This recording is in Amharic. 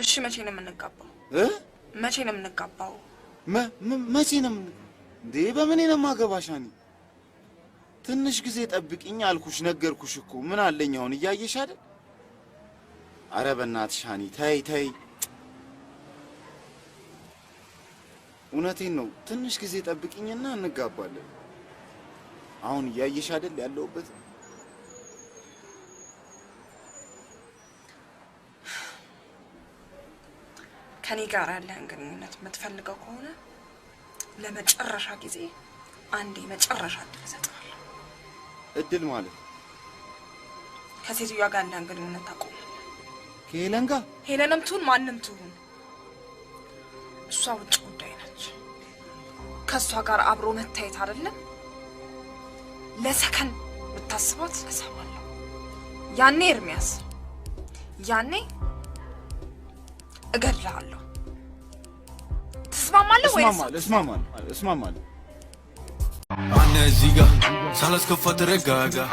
እሺ መቼ ነው የምንጋባው? መቼ ነው የምንጋባው? መቼ ነው እንዴ? በምን ነው ማገባሻኒ? ትንሽ ጊዜ ጠብቂኝ አልኩሽ፣ ነገርኩሽ እኮ። ምን አለኝ አሁን እያየሽ አይደል? አረ በእናትሽ ሃኒ ተይ። እውነቴን ነው። ትንሽ ጊዜ ጠብቂኝና እንጋባለን። አሁን እያየሽ አይደል ያለውበት? ከኔ ጋር ያለህን ግንኙነት የምትፈልገው ከሆነ ለመጨረሻ ጊዜ አንዴ መጨረሻ እድል እሰጥሃለሁ። እድል ማለት ከሴትዮዋ ጋር ያለህን ግንኙነት ታቆማለህ። ከሄለን ጋር? ሄለንም ትሁን ማንም ትሁን እሷ ውጭ ጉዳይ ነች። ከእሷ ጋር አብሮ መታየት አይደለም ለሰከንድ ብታስባት እሰማለሁ። ያኔ ኤርሚያስ፣ ያኔ እገድልሃለሁ። ትስማማለህ ወይስ? እስማማለሁ። أنا زيغا سالس كفا ترقاقا